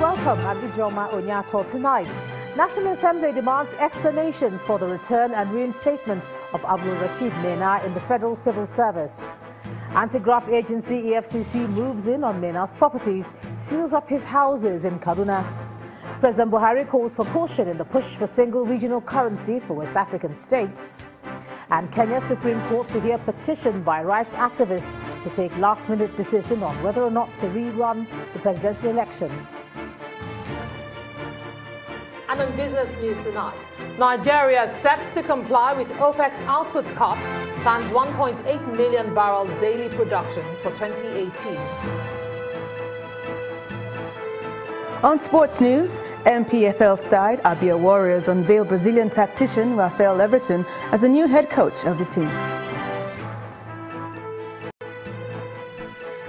welcome Adijoma Onyato tonight. National Assembly demands explanations for the return and reinstatement of Abdul Rashid Maina in the Federal Civil Service. Anti-graft agency EFCC moves in on Maina's properties, seals up his houses in Kaduna. President Buhari calls for caution in the push for single regional currency for West African states. And Kenya's Supreme Court to hear petition by rights activists to take last-minute decision on whether or not to rerun the presidential election. And on business news tonight, Nigeria set to comply with OPEC's output cut, plans 1.8 million barrels daily production for 2018. On sports news, MPFL side Abia Warriors unveil Brazilian tactician Rafael Everton as the new head coach of the team.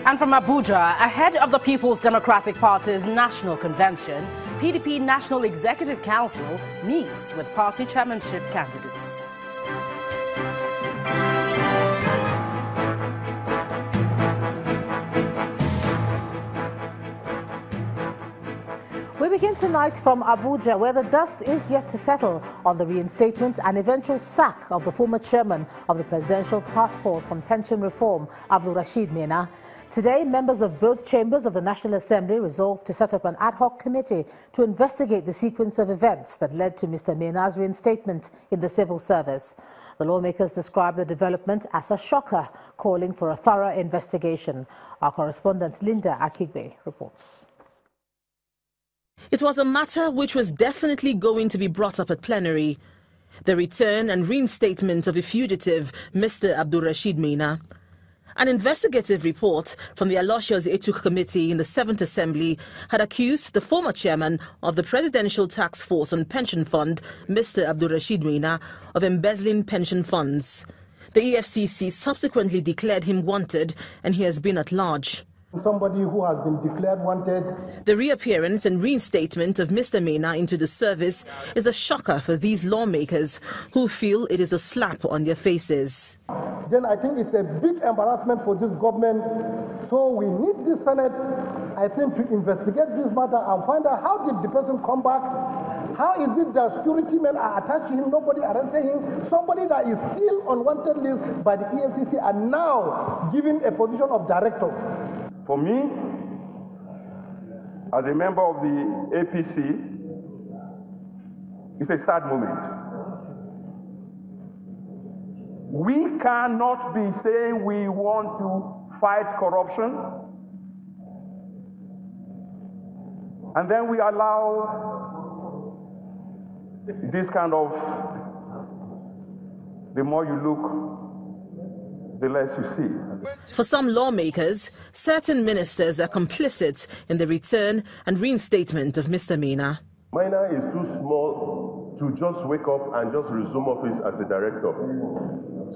And from Abuja, ahead of the People's Democratic Party's national convention, PDP National Executive Council meets with party chairmanship candidates. We begin tonight from Abuja, where the dust is yet to settle on the reinstatement and eventual sack of the former chairman of the Presidential Task Force on Pension Reform, Abdul Rashid Maina. Today, members of both chambers of the National Assembly resolved to set up an ad hoc committee to investigate the sequence of events that led to Mr. Maina's reinstatement in the civil service. The lawmakers described the development as a shocker, calling for a thorough investigation. Our correspondent Linda Akigbe reports. It was a matter which was definitely going to be brought up at plenary. The return and reinstatement of a fugitive, Mr. Abdul Rashid Maina. An investigative report from the Aloysius Etuk Committee in the 7th Assembly had accused the former chairman of the Presidential Task Force on Pension Fund, Mr. Abdul Rashid Maina, of embezzling pension funds. The EFCC subsequently declared him wanted, and he has been at large. Somebody who has been declared wanted. The reappearance and reinstatement of Mr. Maina into the service is a shocker for these lawmakers who feel it is a slap on their faces. Then I think it's a big embarrassment for this government. So we need the Senate, I think, to investigate this matter and find out how did the person come back. How is it that security men are attached to him, nobody arrested him, somebody that is still on wanted list by the EFCC and now given a position of director. For me, as a member of the APC, it's a sad moment. We cannot be saying we want to fight corruption, and then we allow this kind of, the more you look, the less you see. For some lawmakers, certain ministers are complicit in the return and reinstatement of Mr. Maina. Maina is too small to just wake up and just resume office as a director.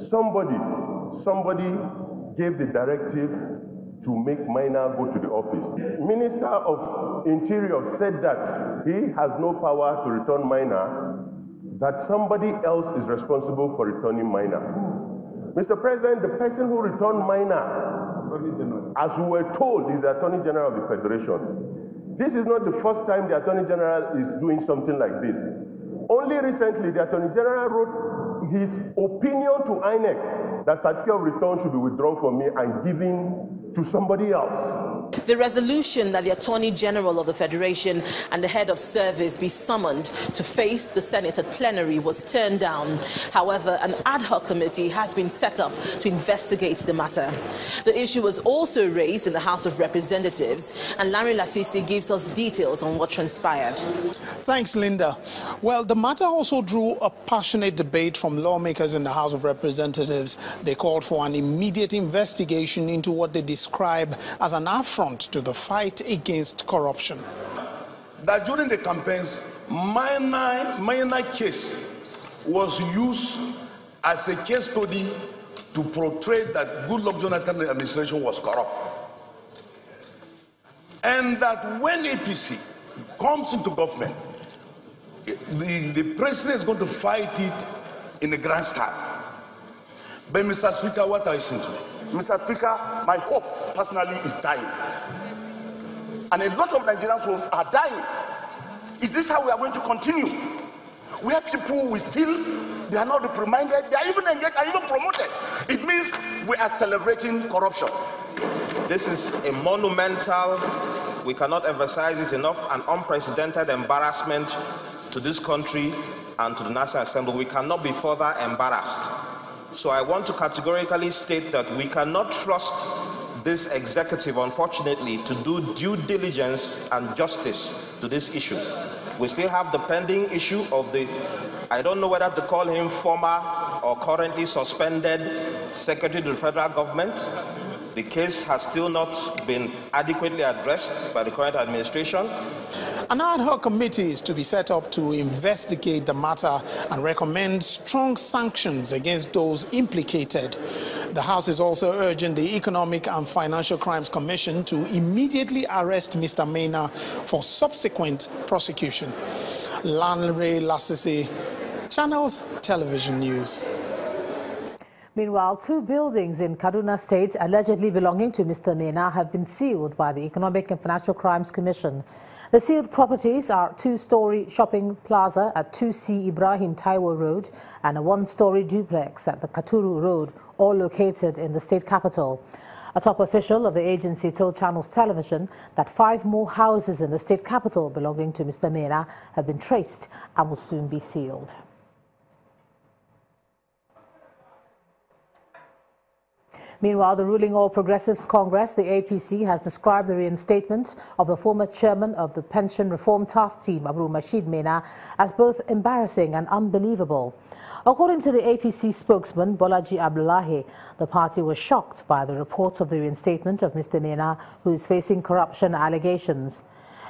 Somebody gave the directive to make Maina go to the office. Minister of Interior said that he has no power to return Maina, that somebody else is responsible for returning Maina. Mr. President, the person who returned Maina, as we were told, is the Attorney General of the Federation. This is not the first time the Attorney General is doing something like this. Only recently, the Attorney General wrote his opinion to INEC that certificate of return should be withdrawn from me and given to somebody else. The resolution that the Attorney General of the Federation and the head of service be summoned to face the Senate at plenary was turned down. However, an ad hoc committee has been set up to investigate the matter. The issue was also raised in the House of Representatives, and Larry Lasisi gives us details on what transpired. Thanks, Linda. Well, the matter also drew a passionate debate from lawmakers in the House of Representatives. They called for an immediate investigation into what they describe as an affront to the fight against corruption. That during the campaigns, Maina case was used as a case study to portray that Goodluck Jonathan administration was corrupt. And that when APC comes into government, the president is going to fight it in a grand style. But Mr. Speaker, what are you saying to me? Mr. Speaker, my hope personally is dying. and a lot of Nigerian homes are dying. Is this how we are going to continue? Where people will still, they are not reprimanded, they are even engaged and even promoted. It means we are celebrating corruption. This is a monumental, we cannot emphasize it enough, an unprecedented embarrassment to this country and to the National Assembly. We cannot be further embarrassed. So I want to categorically state that we cannot trust this executive, unfortunately, to do due diligence and justice to this issue. We still have the pending issue of the, I don't know whether to call him former or currently suspended Secretary to the Federal Government. The case has still not been adequately addressed by the current administration. An ad hoc committee is to be set up to investigate the matter and recommend strong sanctions against those implicated. The House is also urging the Economic and Financial Crimes Commission to immediately arrest Mr. Maina for subsequent prosecution. Lanre Lassisi, Channels Television News. Meanwhile, 2 buildings in Kaduna State allegedly belonging to Mr. Maina have been sealed by the Economic and Financial Crimes Commission. The sealed properties are a 2-story shopping plaza at 2C Ibrahim Taiwo Road and a 1-story duplex at the Katuru Road, all located in the state capital. A top official of the agency told Channels Television that 5 more houses in the state capital belonging to Mr. Maina have been traced and will soon be sealed. Meanwhile, the ruling All Progressives Congress, the APC, has described the reinstatement of the former chairman of the Pension Reform Task Team, Abdul-Rashid Maina, as both embarrassing and unbelievable. According to the APC spokesman, Bolaji Abdullahi, the party was shocked by the report of the reinstatement of Mr. Maina, who is facing corruption allegations.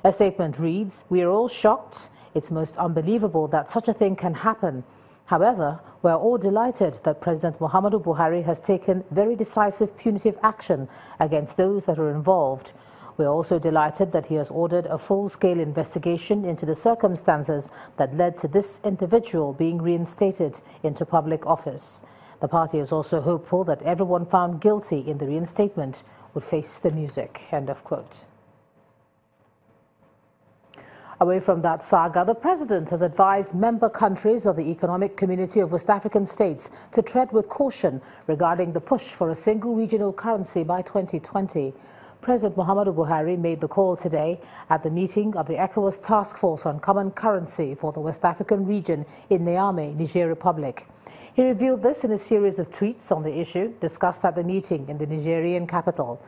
A statement reads, "We are all shocked. It's most unbelievable that such a thing can happen. However, we are all delighted that President Muhammadu Buhari has taken very decisive punitive action against those that are involved. We are also delighted that he has ordered a full-scale investigation into the circumstances that led to this individual being reinstated into public office." The party is also hopeful that everyone found guilty in the reinstatement would face the music. End of quote. Away from that saga, the President has advised member countries of the Economic Community of West African States to tread with caution regarding the push for a single regional currency by 2020. President Muhammadu Buhari made the call today at the meeting of the ECOWAS Task Force on Common Currency for the West African region in Niamey, Niger Republic. He revealed this in a series of tweets on the issue discussed at the meeting in the Nigerian capital.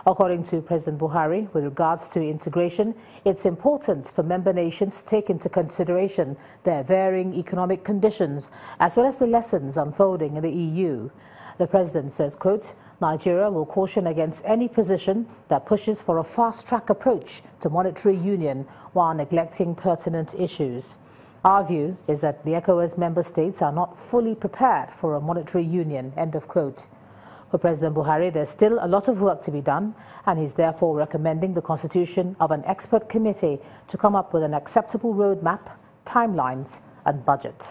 According to President Buhari, with regards to integration, it's important for member nations to take into consideration their varying economic conditions, as well as the lessons unfolding in the EU. The President says, quote, "Nigeria will caution against any position that pushes for a fast-track approach to monetary union while neglecting pertinent issues. Our view is that the ECOWAS member states are not fully prepared for a monetary union," end of quote. For President Buhari, there's still a lot of work to be done, and he's therefore recommending the constitution of an expert committee to come up with an acceptable roadmap, timelines, and budget.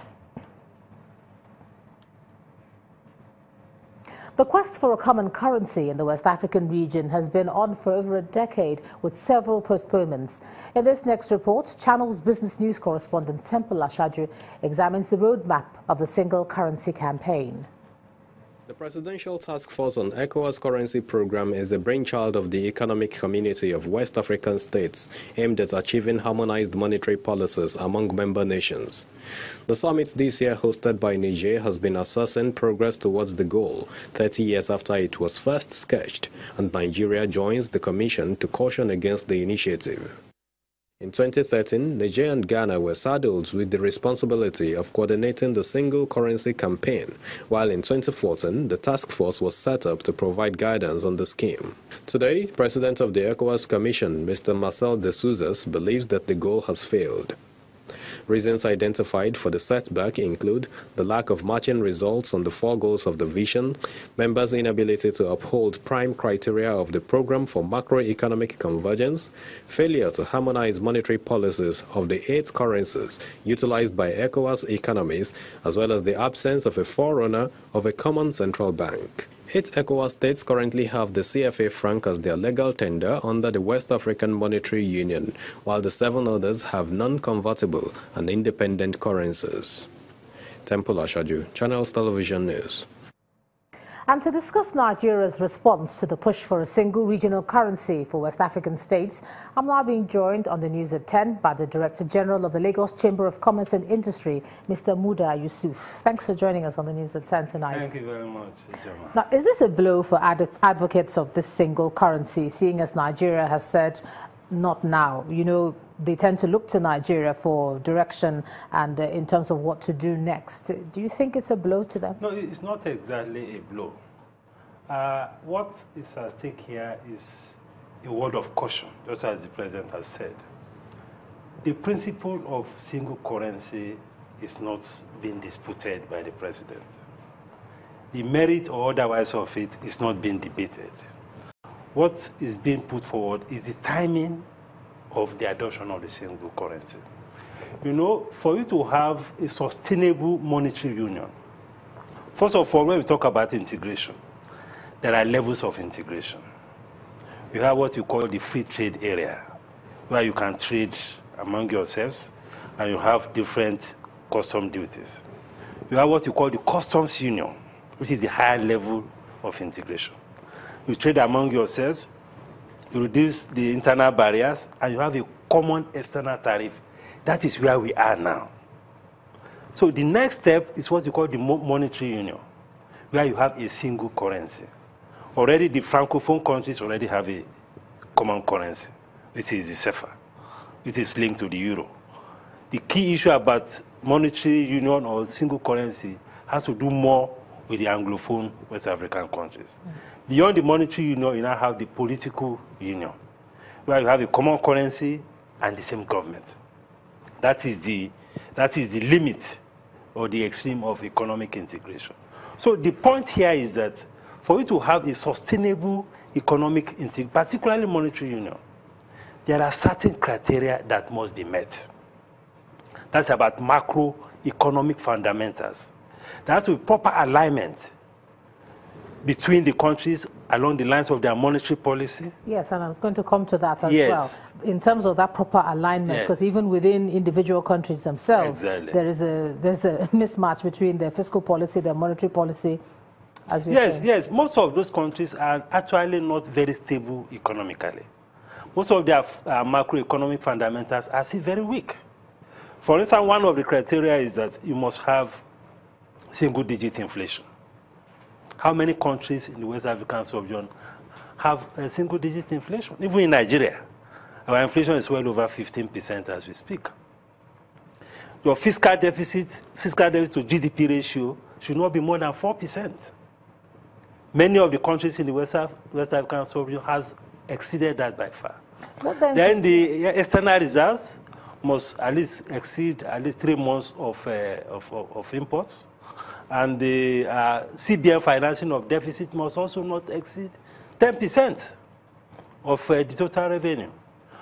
The quest for a common currency in the West African region has been on for over a decade, with several postponements. In this next report, Channel's business news correspondent Temple Ashaju examines the roadmap of the single currency campaign. The Presidential Task Force on ECOWAS Currency Program is a brainchild of the Economic Community of West African States aimed at achieving harmonized monetary policies among member nations. The summit this year, hosted by Niger, has been assessing progress towards the goal 30 years after it was first sketched, and Nigeria joins the Commission to caution against the initiative. In 2013, Niger and Ghana were saddled with the responsibility of coordinating the single currency campaign, while in 2014, the task force was set up to provide guidance on the scheme. Today, President of the ECOWAS Commission, Mr. Marcel de Souzas, believes that the goal has failed. Reasons identified for the setback include the lack of matching results on the 4 goals of the vision, members' inability to uphold prime criteria of the program for macroeconomic convergence, failure to harmonize monetary policies of the 8 currencies utilized by ECOWAS economies, as well as the absence of a forerunner of a common central bank. 8 ECOWAS states currently have the CFA franc as their legal tender under the West African Monetary Union, while the 7 others have non-convertible and independent currencies. Temple Ashaju, Channels Television News. And to discuss Nigeria's response to the push for a single regional currency for West African states, I'm now being joined on the news at 10 by the Director General of the Lagos Chamber of Commerce and Industry, Mr. Muda Yusuf. Thanks for joining us on the news at 10 tonight. Thank you very much, Jama. Now, is this a blow for advocates of this single currency, seeing as Nigeria has said, not now? You know, they tend to look to Nigeria for direction and in terms of what to do next. Do you think it's a blow to them? No, it's not exactly a blow. What is at stake here is a word of caution, just as the President has said. The principle of single currency is not being disputed by the President. The merit or otherwise of it is not being debated. What is being put forward is the timing of the adoption of the single currency. You know, for you to have a sustainable monetary union, first of all, when we talk about integration, there are levels of integration. You have what you call the free trade area, where you can trade among yourselves, and you have different custom duties. You have what you call the customs union, which is the higher level of integration. You trade among yourselves, you reduce the internal barriers, and you have a common external tariff. That is where we are now. So the next step is what you call the monetary union, where you have a single currency. Already the Francophone countries already have a common currency, which is the CFA, which is linked to the euro. The key issue about monetary union or single currency has to do more with the Anglophone West African countries. Beyond the monetary union, you now have the political union, where you have a common currency and the same government. That is the limit or the extreme of economic integration. So the point here is that for you to have a sustainable economic integration, particularly monetary union, there are certain criteria that must be met. That's about macroeconomic fundamentals. There has to be proper alignment between the countries along the lines of their monetary policy. Yes, and I was going to come to that as well. In terms of that proper alignment, because even within individual countries themselves, there's a mismatch between their fiscal policy, their monetary policy, as you say. Yes, most of those countries are actually not very stable economically. Most of their macroeconomic fundamentals are still very weak. For instance, one of the criteria is that you must have single-digit inflation. How many countries in the West African sub-region have a single-digit inflation? Even in Nigeria, our inflation is well over 15% as we speak. Your fiscal deficit to GDP ratio should not be more than 4%. Many of the countries in the West African sub-region has exceeded that by far. Then the external reserves must at least exceed at least 3 months of imports. And the CBN financing of deficit must also not exceed 10% of the total revenue.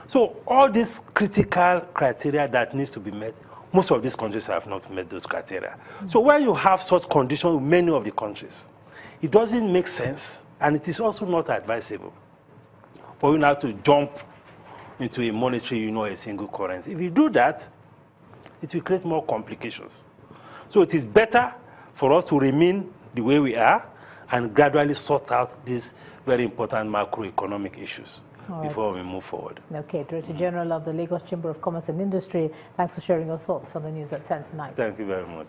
So all these critical criteria that needs to be met, most of these countries have not met those criteria. So when you have such conditions with many of the countries, it doesn't make sense, and it is also not advisable for you now to jump into a monetary union or a single currency. If you do that, it will create more complications. So it is better for us to remain the way we are and gradually sort out these very important macroeconomic issues before we move forward. Okay, Director General of the Lagos Chamber of Commerce and Industry, thanks for sharing your thoughts on the news at 10 tonight. Thank you very much.